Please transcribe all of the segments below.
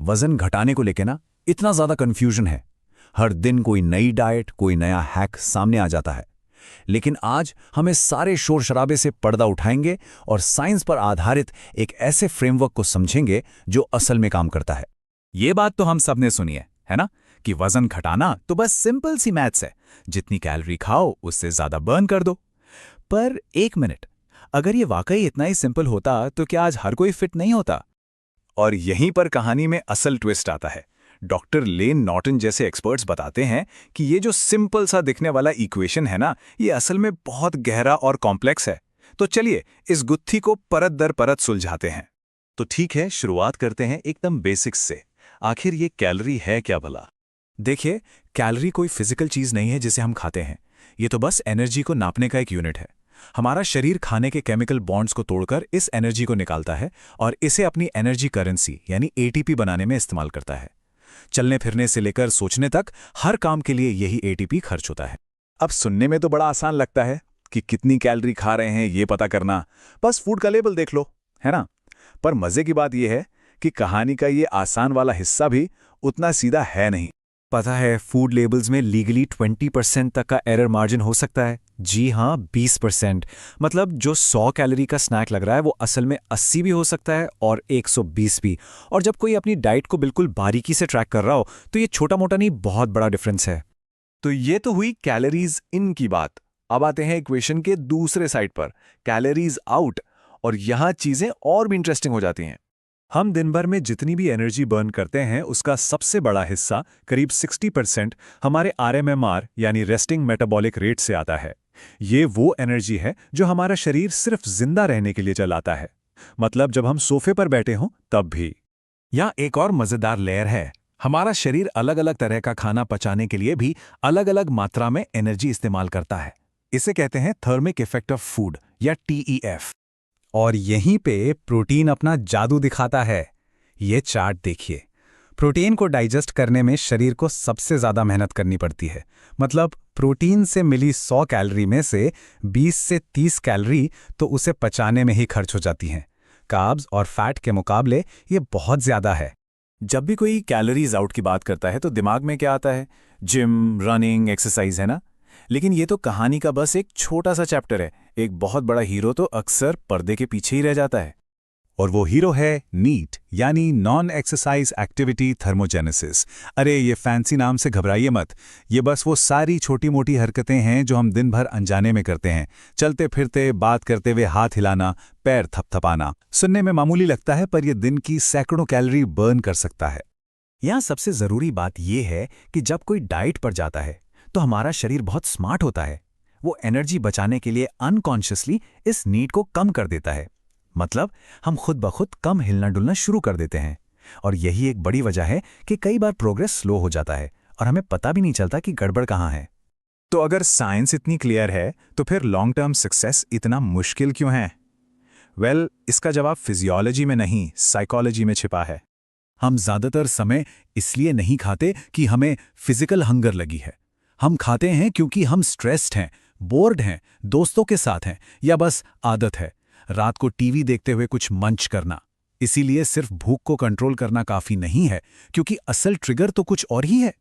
वजन घटाने को लेके ना इतना ज़्यादा कन्फ्यूजन है। हर दिन कोई नई डाइट, कोई नया हैक सामने आ जाता है। लेकिन आज हम इस सारे शोर शराबे से पर्दा उठाएंगे और साइंस पर आधारित एक ऐसे फ्रेमवर्क को समझेंगे जो असल में काम करता है। ये बात तो हम सब ने सुनी है ना, कि वजन घटाना तो बस सिंपल सी मैथ्स है, जितनी कैलोरी खाओ उससे ज्यादा बर्न कर दो। पर एक मिनट, अगर ये वाकई इतना ही सिंपल होता तो क्या आज हर कोई फिट नहीं होता? और यहीं पर कहानी में असल ट्विस्ट आता है। डॉक्टर लेन नॉर्टन जैसे एक्सपर्ट्स बताते हैं कि ये जो सिंपल सा दिखने वाला इक्वेशन है ना, ये असल में बहुत गहरा और कॉम्प्लेक्स है। तो चलिए इस गुत्थी को परत दर परत सुलझाते हैं। तो ठीक है, शुरुआत करते हैं एकदम बेसिक्स से। आखिर ये कैलोरी है क्या भला? देखिए, कैलोरी कोई फिजिकल चीज नहीं है जिसे हम खाते हैं। ये तो बस एनर्जी को नापने का एक यूनिट है। हमारा शरीर खाने के केमिकल बॉन्ड्स को तोड़कर इस एनर्जी को निकालता है और इसे अपनी एनर्जी करेंसी यानी एटीपी बनाने में इस्तेमाल करता है। चलने फिरने से लेकर सोचने तक हर काम के लिए यही एटीपी खर्च होता है। अब सुनने में तो बड़ा आसान लगता है कि कितनी कैलोरी खा रहे हैं ये पता करना, बस फूड का लेबल देख लो, है ना? पर मजे की बात यह है कि कहानी का ये आसान वाला हिस्सा भी उतना सीधा है नहीं। पता है, फूड लेबल्स में लीगली 20% तक का एरर मार्जिन हो सकता है। जी हाँ, 20%। मतलब जो 100 कैलोरी का स्नैक लग रहा है वो असल में 80 भी हो सकता है और 120 भी। और जब कोई अपनी डाइट को बिल्कुल बारीकी से ट्रैक कर रहा हो तो ये छोटा मोटा नहीं, बहुत बड़ा डिफरेंस है। तो ये तो हुई कैलोरीज इन की बात। अब आते हैं इक्वेशन के दूसरे साइड पर, कैलोरीज आउट। और यहां चीजें और भी इंटरेस्टिंग हो जाती हैं। हम दिन भर में जितनी भी एनर्जी बर्न करते हैं उसका सबसे बड़ा हिस्सा, करीब 60%, हमारे आरएमएमआर यानी रेस्टिंग मेटाबॉलिक रेट से आता है। ये वो एनर्जी है जो हमारा शरीर सिर्फ जिंदा रहने के लिए चलाता है। मतलब जब हम सोफे पर बैठे हों तब भी। यहाँ एक और मजेदार लेयर है। हमारा शरीर अलग अलग तरह का खाना पचाने के लिए भी अलग अलग मात्रा में एनर्जी इस्तेमाल करता है। इसे कहते हैं थर्मिक इफेक्ट ऑफ फूड या TEF। और यहीं पे प्रोटीन अपना जादू दिखाता है। ये चार्ट देखिए। प्रोटीन को डाइजेस्ट करने में शरीर को सबसे ज़्यादा मेहनत करनी पड़ती है। मतलब प्रोटीन से मिली 100 कैलोरी में से 20 से 30 कैलोरी तो उसे पचाने में ही खर्च हो जाती हैं। कार्ब्स और फैट के मुकाबले ये बहुत ज़्यादा है। जब भी कोई कैलोरीज आउट की बात करता है तो दिमाग में क्या आता है? जिम, रनिंग, एक्सरसाइज, है ना? लेकिन ये तो कहानी का बस एक छोटा सा चैप्टर है। एक बहुत बड़ा हीरो तो अक्सर पर्दे के पीछे ही रह जाता है। और वो हीरो है नीट यानी नॉन एक्सरसाइज एक्टिविटी थर्मोजेनेसिस। अरे ये फैंसी नाम से घबराइए मत। ये बस वो सारी छोटी मोटी हरकतें हैं जो हम दिन भर अनजाने में करते हैं। चलते फिरते, बात करते हुए हाथ हिलाना, पैर थपथपाना। सुनने में मामूली लगता है पर यह दिन की सैकड़ों कैलोरी बर्न कर सकता है। यहाँ सबसे जरूरी बात यह है कि जब कोई डाइट पर जाता है तो हमारा शरीर बहुत स्मार्ट होता है। वो एनर्जी बचाने के लिए अनकॉन्शियसली इस नीड को कम कर देता है। मतलब हम खुद ब खुद कम हिलना डुलना शुरू कर देते हैं। और यही एक बड़ी वजह है कि कई बार प्रोग्रेस स्लो हो जाता है और हमें पता भी नहीं चलता कि गड़बड़ कहाँ है। तो अगर साइंस इतनी क्लियर है तो फिर लॉन्ग टर्म सक्सेस इतना मुश्किल क्यों है? वेल, इसका जवाब फिजियोलॉजी में नहीं, साइकोलॉजी में छिपा है। हम ज्यादातर समय इसलिए नहीं खाते कि हमें फिजिकल हंगर लगी है। हम खाते हैं क्योंकि हम स्ट्रेस्ड हैं, बोर्ड हैं, दोस्तों के साथ हैं, या बस आदत है रात को टीवी देखते हुए कुछ मंच करना। इसीलिए सिर्फ भूख को कंट्रोल करना काफी नहीं है, क्योंकि असल ट्रिगर तो कुछ और ही है।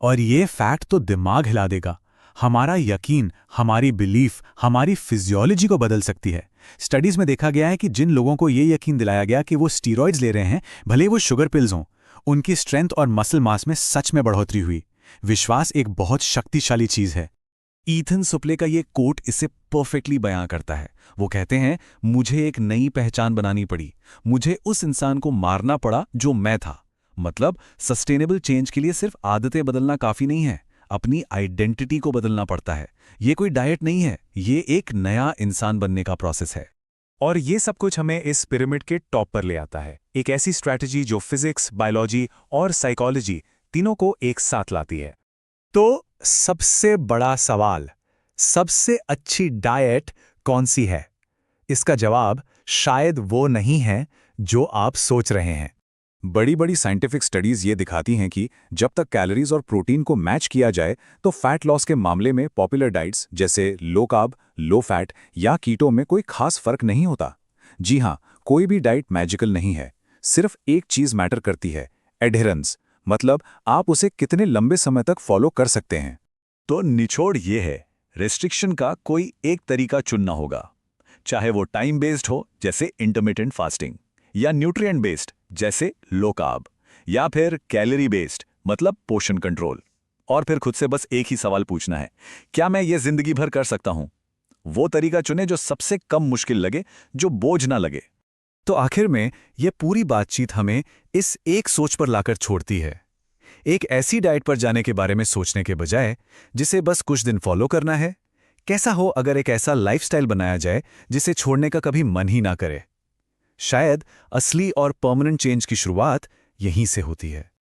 और ये फैक्ट तो दिमाग हिला देगा। हमारा यकीन, हमारी बिलीफ, हमारी फिजियोलॉजी को बदल सकती है। स्टडीज में देखा गया है कि जिन लोगों को ये यकीन दिलाया गया कि वो स्टीरॉइड्स ले रहे हैं, भले वो शुगर पिल्स हों, उनकी स्ट्रेंथ और मसल मास में सच में बढ़ोतरी हुई। विश्वास एक बहुत शक्तिशाली चीज है। ईथन सुप्ले का ये कोट इसे परफेक्टली बयां करता है। वो कहते हैं, मुझे एक नई पहचान बनानी पड़ी। मुझे उस इंसान को मारना पड़ा जो मैं था। मतलब सस्टेनेबल चेंज के लिए सिर्फ आदतें बदलना काफी नहीं है, अपनी आइडेंटिटी को बदलना पड़ता है। ये कोई डाइट नहीं है, ये एक नया इंसान बनने का प्रोसेस है। और ये सब कुछ हमें इस पिरामिड के टॉप पर ले आता है। एक ऐसी स्ट्रैटेजी जो फिजिक्स, बायोलॉजी और साइकोलॉजी तीनों को एक साथ लाती है। तो सबसे बड़ा सवाल, सबसे अच्छी डाइट कौन सी है? इसका जवाब शायद वो नहीं है जो आप सोच रहे हैं। बड़ी बड़ी साइंटिफिक स्टडीज ये दिखाती हैं कि जब तक कैलोरीज और प्रोटीन को मैच किया जाए तो फैट लॉस के मामले में पॉपुलर डाइट्स जैसे लो कार्ब, लो फैट या कीटो में कोई खास फर्क नहीं होता। जी हाँ, कोई भी डाइट मैजिकल नहीं है। सिर्फ एक चीज मैटर करती है, एडहेरेंस, मतलब आप उसे कितने लंबे समय तक फॉलो कर सकते हैं। तो निचोड़ ये है, रेस्ट्रिक्शन का कोई एक तरीका चुनना होगा, चाहे वो टाइम बेस्ड हो जैसे इंटरमिटेंट फास्टिंग, या न्यूट्रिएंट बेस्ड जैसे लो कार्ब, या फिर कैलोरी बेस्ड मतलब पोषण कंट्रोल। और फिर खुद से बस एक ही सवाल पूछना है, क्या मैं ये जिंदगी भर कर सकता हूं? वो तरीका चुने जो सबसे कम मुश्किल लगे, जो बोझ ना लगे। तो आखिर में ये पूरी बातचीत हमें इस एक सोच पर लाकर छोड़ती है, एक ऐसी डाइट पर जाने के बारे में सोचने के बजाय जिसे बस कुछ दिन फॉलो करना है। कैसा हो अगर एक ऐसा लाइफस्टाइल बनाया जाए जिसे छोड़ने का कभी मन ही ना करे। शायद असली और परमानेंट चेंज की शुरुआत यहीं से होती है।